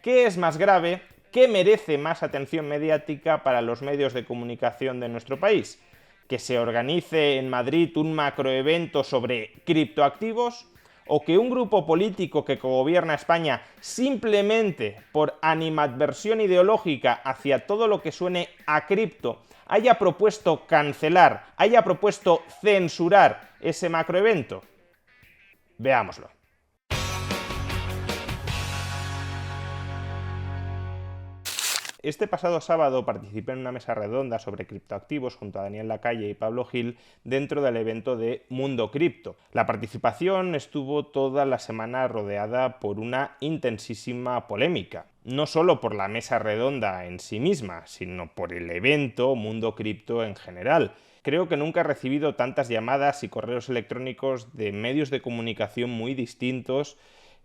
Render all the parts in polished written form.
¿Qué es más grave? ¿Qué merece más atención mediática para los medios de comunicación de nuestro país? ¿Que se organice en Madrid un macroevento sobre criptoactivos? ¿O que un grupo político que gobierna España, simplemente por animadversión ideológica hacia todo lo que suene a cripto, haya propuesto cancelar, haya propuesto censurar ese macroevento? Veámoslo. Este pasado sábado participé en una mesa redonda sobre criptoactivos junto a Daniel Lacalle y Pablo Gil dentro del evento de Mundo Cripto. La participación estuvo toda la semana rodeada por una intensísima polémica. No solo por la mesa redonda en sí misma, sino por el evento Mundo Cripto en general. Creo que nunca he recibido tantas llamadas y correos electrónicos de medios de comunicación muy distintos: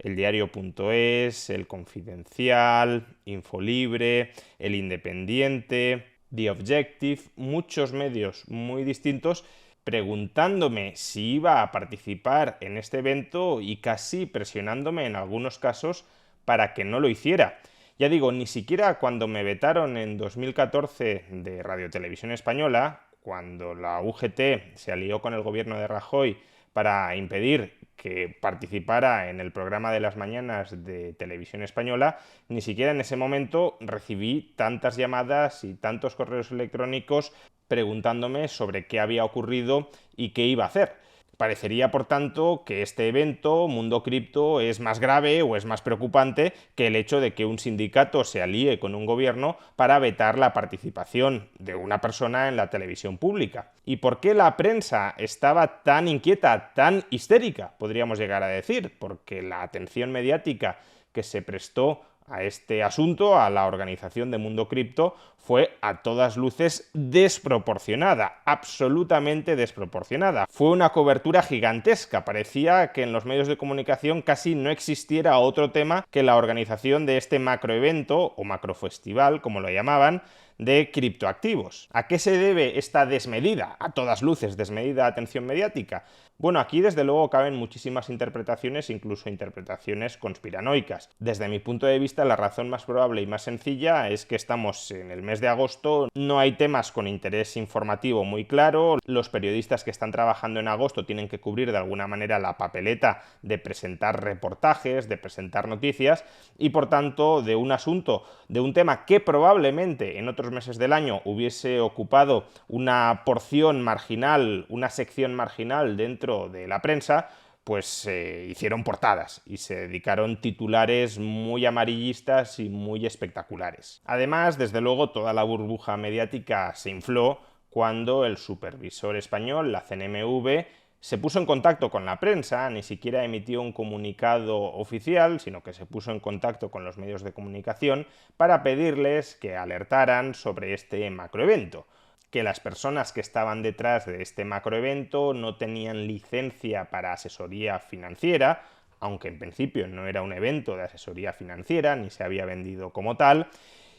El Diario.es, El Confidencial, Infolibre, El Independiente, The Objective, muchos medios muy distintos preguntándome si iba a participar en este evento y casi presionándome en algunos casos para que no lo hiciera. Ya digo, ni siquiera cuando me vetaron en 2014 de Radio Televisión Española, cuando la UGT se alió con el gobierno de Rajoy para impedir que participara en el programa de las mañanas de Televisión Española, ni siquiera en ese momento recibí tantas llamadas y tantos correos electrónicos preguntándome sobre qué había ocurrido y qué iba a hacer. Parecería, por tanto, que este evento, Mundo Cripto, es más grave o es más preocupante que el hecho de que un sindicato se alíe con un gobierno para vetar la participación de una persona en la televisión pública. ¿Y por qué la prensa estaba tan inquieta, tan histérica, podríamos llegar a decir? Porque la atención mediática que se prestó a este asunto, a la organización de Mundo Cripto, fue a todas luces desproporcionada, absolutamente desproporcionada. Fue una cobertura gigantesca, parecía que en los medios de comunicación casi no existiera otro tema que la organización de este macroevento, o macrofestival, como lo llamaban, de criptoactivos. ¿A qué se debe esta desmedida, a todas luces desmedida atención mediática? Bueno, aquí desde luego caben muchísimas interpretaciones, incluso interpretaciones conspiranoicas. Desde mi punto de vista, la razón más probable y más sencilla es que estamos en el mes de agosto, no hay temas con interés informativo muy claro, los periodistas que están trabajando en agosto tienen que cubrir de alguna manera la papeleta de presentar reportajes, de presentar noticias, y por tanto de un asunto, de un tema que probablemente en otros meses del año hubiese ocupado una porción marginal, una sección marginal dentro de la prensa, pues hicieron portadas y se dedicaron titulares muy amarillistas y muy espectaculares. Además, desde luego, toda la burbuja mediática se infló cuando el supervisor español, la CNMV, se puso en contacto con la prensa, ni siquiera emitió un comunicado oficial, sino que se puso en contacto con los medios de comunicación para pedirles que alertaran sobre este macroevento, que las personas que estaban detrás de este macroevento no tenían licencia para asesoría financiera, aunque en principio no era un evento de asesoría financiera, ni se había vendido como tal,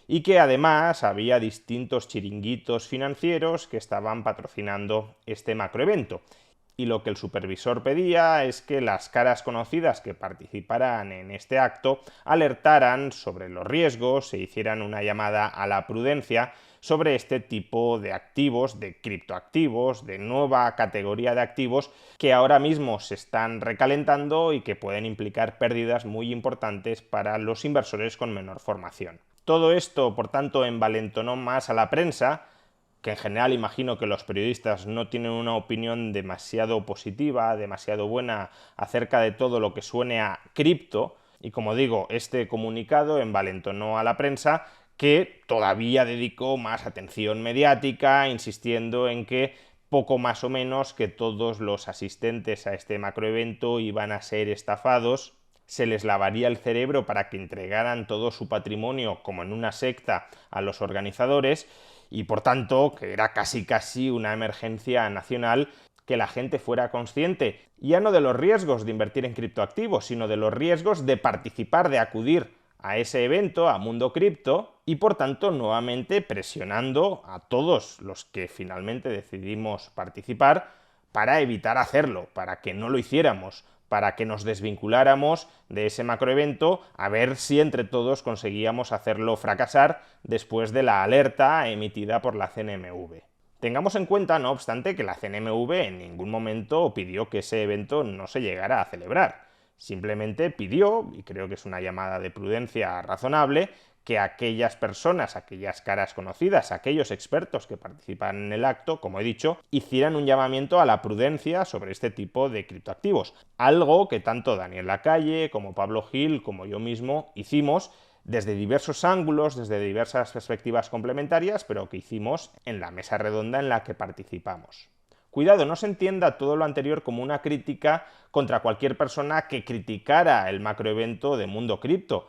y que además había distintos chiringuitos financieros que estaban patrocinando este macroevento. Y lo que el supervisor pedía es que las caras conocidas que participaran en este acto alertaran sobre los riesgos, se hicieran una llamada a la prudencia sobre este tipo de activos, de criptoactivos, de nueva categoría de activos que ahora mismo se están recalentando y que pueden implicar pérdidas muy importantes para los inversores con menor formación. Todo esto, por tanto, envalentonó más a la prensa, que en general imagino que los periodistas no tienen una opinión demasiado positiva, demasiado buena acerca de todo lo que suene a cripto, y como digo, este comunicado envalentonó a la prensa, que todavía dedicó más atención mediática, insistiendo en que poco más o menos que todos los asistentes a este macroevento iban a ser estafados, se les lavaría el cerebro para que entregaran todo su patrimonio como en una secta a los organizadores, y por tanto que era casi una emergencia nacional que la gente fuera consciente, ya no de los riesgos de invertir en criptoactivos, sino de los riesgos de participar, de acudir a ese evento, a Mundo Cripto, y por tanto nuevamente presionando a todos los que finalmente decidimos participar para evitar hacerlo, para que no lo hiciéramos, para que nos desvinculáramos de ese macroevento, a ver si entre todos conseguíamos hacerlo fracasar después de la alerta emitida por la CNMV. Tengamos en cuenta, no obstante, que la CNMV en ningún momento pidió que ese evento no se llegara a celebrar. Simplemente pidió, y creo que es una llamada de prudencia razonable, que aquellas personas, aquellas caras conocidas, aquellos expertos que participan en el acto, como he dicho, hicieran un llamamiento a la prudencia sobre este tipo de criptoactivos. Algo que tanto Daniel Lacalle, como Pablo Gil, como yo mismo hicimos desde diversos ángulos, desde diversas perspectivas complementarias, pero que hicimos en la mesa redonda en la que participamos. Cuidado, no se entienda todo lo anterior como una crítica contra cualquier persona que criticara el macroevento de Mundo Cripto.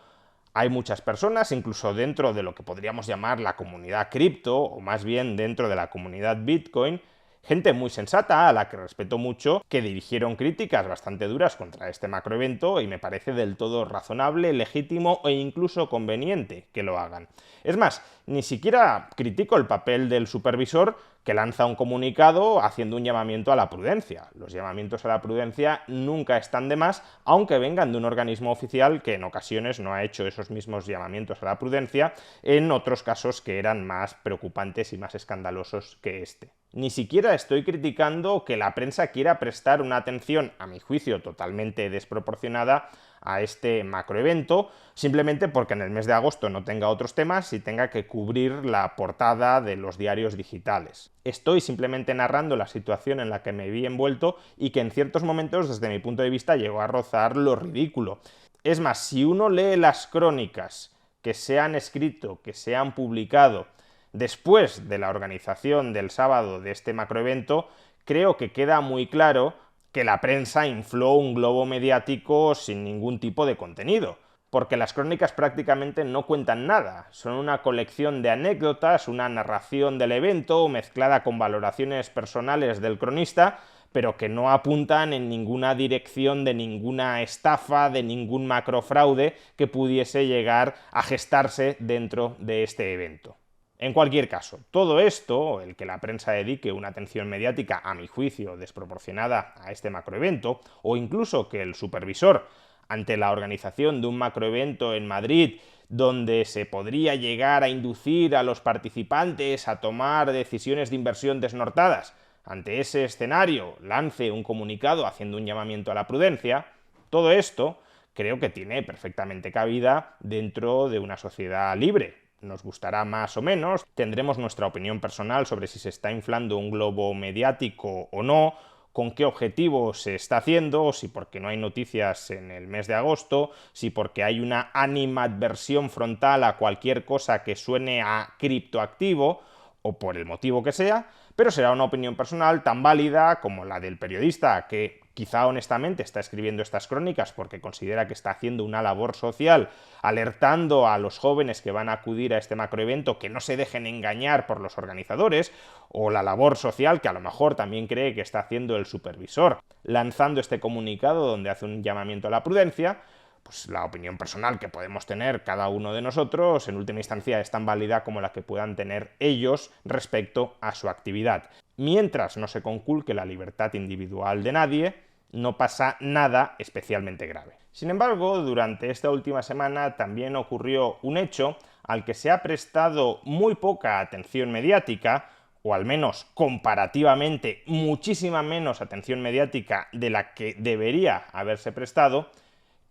Hay muchas personas, incluso dentro de lo que podríamos llamar la comunidad cripto, o más bien dentro de la comunidad Bitcoin, gente muy sensata, a la que respeto mucho, que dirigieron críticas bastante duras contra este macroevento y me parece del todo razonable, legítimo e incluso conveniente que lo hagan. Es más, ni siquiera critico el papel del supervisor que lanza un comunicado haciendo un llamamiento a la prudencia. Los llamamientos a la prudencia nunca están de más, aunque vengan de un organismo oficial que en ocasiones no ha hecho esos mismos llamamientos a la prudencia, en otros casos que eran más preocupantes y más escandalosos que este. Ni siquiera estoy criticando que la prensa quiera prestar una atención, a mi juicio, totalmente desproporcionada a este macroevento, simplemente porque en el mes de agosto no tenga otros temas y tenga que cubrir la portada de los diarios digitales. Estoy simplemente narrando la situación en la que me vi envuelto y que en ciertos momentos, desde mi punto de vista, llegó a rozar lo ridículo. Es más, si uno lee las crónicas que se han escrito, que se han publicado después de la organización del sábado de este macroevento, creo que queda muy claro que la prensa infló un globo mediático sin ningún tipo de contenido, porque las crónicas prácticamente no cuentan nada, son una colección de anécdotas, una narración del evento mezclada con valoraciones personales del cronista, pero que no apuntan en ninguna dirección de ninguna estafa, de ningún macrofraude que pudiese llegar a gestarse dentro de este evento. En cualquier caso, todo esto, el que la prensa dedique una atención mediática, a mi juicio, desproporcionada a este macroevento, o incluso que el supervisor, ante la organización de un macroevento en Madrid, donde se podría llegar a inducir a los participantes a tomar decisiones de inversión desnortadas, ante ese escenario lance un comunicado haciendo un llamamiento a la prudencia, todo esto creo que tiene perfectamente cabida dentro de una sociedad libre. Nos gustará más o menos, tendremos nuestra opinión personal sobre si se está inflando un globo mediático o no, con qué objetivo se está haciendo, si porque no hay noticias en el mes de agosto, si porque hay una animadversión frontal a cualquier cosa que suene a criptoactivo, o por el motivo que sea, pero será una opinión personal tan válida como la del periodista que quizá honestamente está escribiendo estas crónicas porque considera que está haciendo una labor social, alertando a los jóvenes que van a acudir a este macroevento que no se dejen engañar por los organizadores, o la labor social que a lo mejor también cree que está haciendo el supervisor, lanzando este comunicado donde hace un llamamiento a la prudencia. Pues la opinión personal que podemos tener cada uno de nosotros, en última instancia, es tan válida como la que puedan tener ellos respecto a su actividad. Mientras no se conculque la libertad individual de nadie, no pasa nada especialmente grave. Sin embargo, durante esta última semana también ocurrió un hecho al que se ha prestado muy poca atención mediática, o al menos comparativamente muchísima menos atención mediática de la que debería haberse prestado,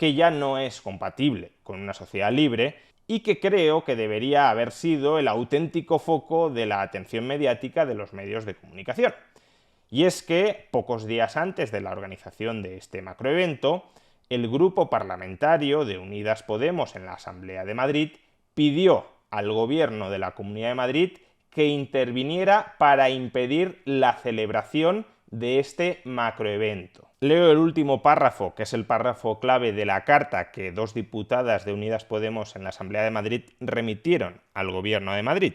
que ya no es compatible con una sociedad libre y que creo que debería haber sido el auténtico foco de la atención mediática de los medios de comunicación. Y es que, pocos días antes de la organización de este macroevento, el grupo parlamentario de Unidas Podemos en la Asamblea de Madrid pidió al gobierno de la Comunidad de Madrid que interviniera para impedir la celebración de este macroevento. Leo el último párrafo, que es el párrafo clave de la carta que dos diputadas de Unidas Podemos en la Asamblea de Madrid remitieron al Gobierno de Madrid.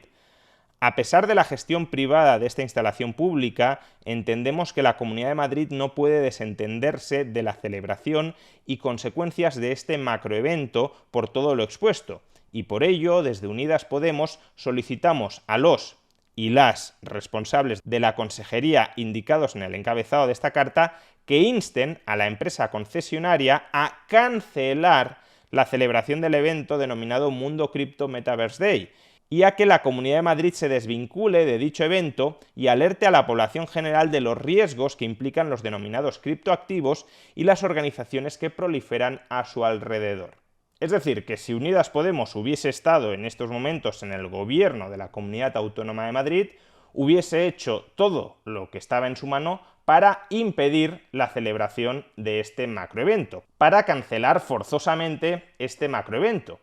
A pesar de la gestión privada de esta instalación pública, entendemos que la Comunidad de Madrid no puede desentenderse de la celebración y consecuencias de este macroevento por todo lo expuesto, y por ello, desde Unidas Podemos, solicitamos a los y las responsables de la consejería indicados en el encabezado de esta carta que insten a la empresa concesionaria a cancelar la celebración del evento denominado Mundo Cripto Metaverse Day, y a que la Comunidad de Madrid se desvincule de dicho evento y alerte a la población general de los riesgos que implican los denominados criptoactivos y las organizaciones que proliferan a su alrededor. Es decir, que si Unidas Podemos hubiese estado en estos momentos en el gobierno de la Comunidad Autónoma de Madrid, hubiese hecho todo lo que estaba en su mano para impedir la celebración de este macroevento, para cancelar forzosamente este macroevento.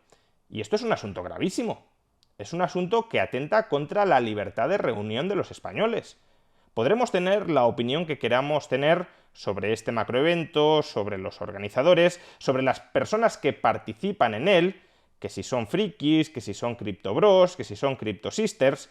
Y esto es un asunto gravísimo. Es un asunto que atenta contra la libertad de reunión de los españoles. Podremos tener la opinión que queramos tener sobre este macroevento, sobre los organizadores, sobre las personas que participan en él, que si son frikis, que si son criptobros, que si son criptosisters,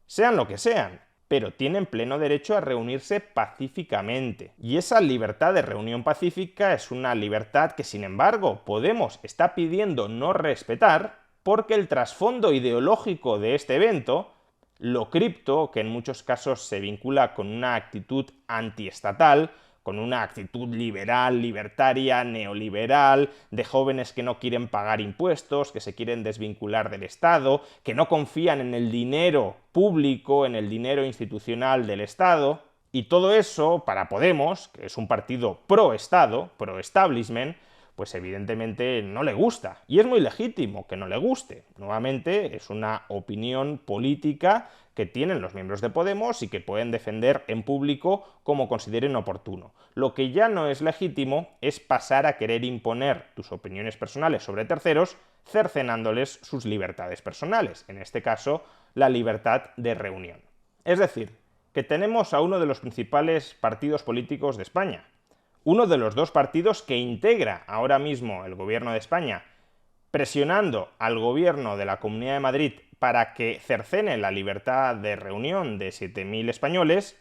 sean lo que sean, pero tienen pleno derecho a reunirse pacíficamente. Y esa libertad de reunión pacífica es una libertad que, sin embargo, Podemos está pidiendo no respetar, porque el trasfondo ideológico de este evento, lo cripto, que en muchos casos se vincula con una actitud antiestatal, con una actitud liberal, libertaria, neoliberal, de jóvenes que no quieren pagar impuestos, que se quieren desvincular del Estado, que no confían en el dinero público, en el dinero institucional del Estado. Y todo eso, para Podemos, que es un partido pro-Estado, pro-establishment, pues evidentemente no le gusta. Y es muy legítimo que no le guste. Nuevamente, es una opinión política que tienen los miembros de Podemos y que pueden defender en público como consideren oportuno. Lo que ya no es legítimo es pasar a querer imponer tus opiniones personales sobre terceros, cercenándoles sus libertades personales, en este caso, la libertad de reunión. Es decir, que tenemos a uno de los principales partidos políticos de España, uno de los dos partidos que integra ahora mismo el gobierno de España, presionando al gobierno de la Comunidad de Madrid para que cercene la libertad de reunión de 7.000 españoles,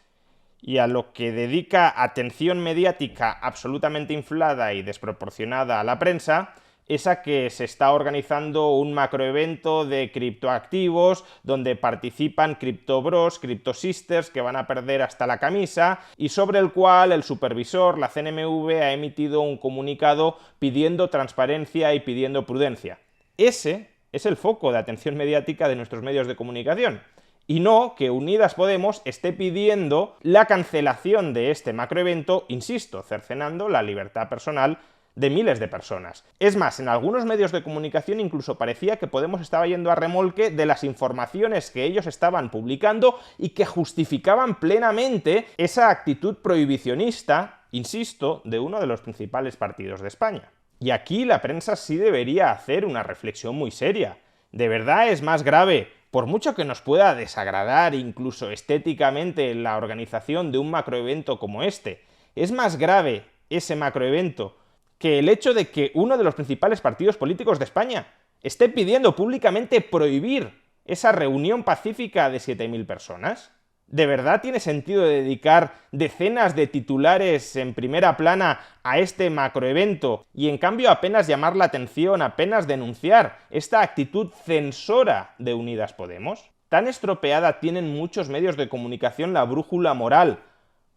y a lo que dedica atención mediática absolutamente inflada y desproporcionada a la prensa, es a que se está organizando un macroevento de criptoactivos donde participan criptobros, criptosisters que van a perder hasta la camisa, y sobre el cual el supervisor, la CNMV, ha emitido un comunicado pidiendo transparencia y pidiendo prudencia. Ese es el foco de atención mediática de nuestros medios de comunicación. Y no que Unidas Podemos esté pidiendo la cancelación de este macroevento, insisto, cercenando la libertad personal de miles de personas. Es más, en algunos medios de comunicación incluso parecía que Podemos estaba yendo a remolque de las informaciones que ellos estaban publicando y que justificaban plenamente esa actitud prohibicionista, insisto, de uno de los principales partidos de España. Y aquí la prensa sí debería hacer una reflexión muy seria. ¿De verdad es más grave, por mucho que nos pueda desagradar incluso estéticamente la organización de un macroevento como este, es más grave ese macroevento que el hecho de que uno de los principales partidos políticos de España esté pidiendo públicamente prohibir esa reunión pacífica de 7.000 personas? ¿De verdad tiene sentido dedicar decenas de titulares en primera plana a este macroevento y en cambio apenas llamar la atención, apenas denunciar esta actitud censora de Unidas Podemos? ¿Tan estropeada tienen muchos medios de comunicación la brújula moral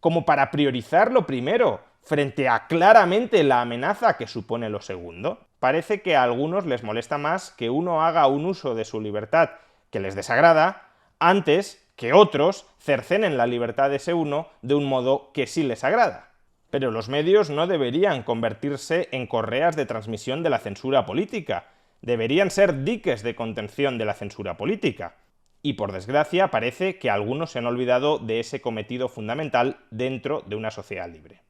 como para priorizar lo primero frente a claramente la amenaza que supone lo segundo? Parece que a algunos les molesta más que uno haga un uso de su libertad que les desagrada antes que otros cercenen la libertad de ese uno de un modo que sí les agrada. Pero los medios no deberían convertirse en correas de transmisión de la censura política, deberían ser diques de contención de la censura política. Y por desgracia parece que algunos se han olvidado de ese cometido fundamental dentro de una sociedad libre.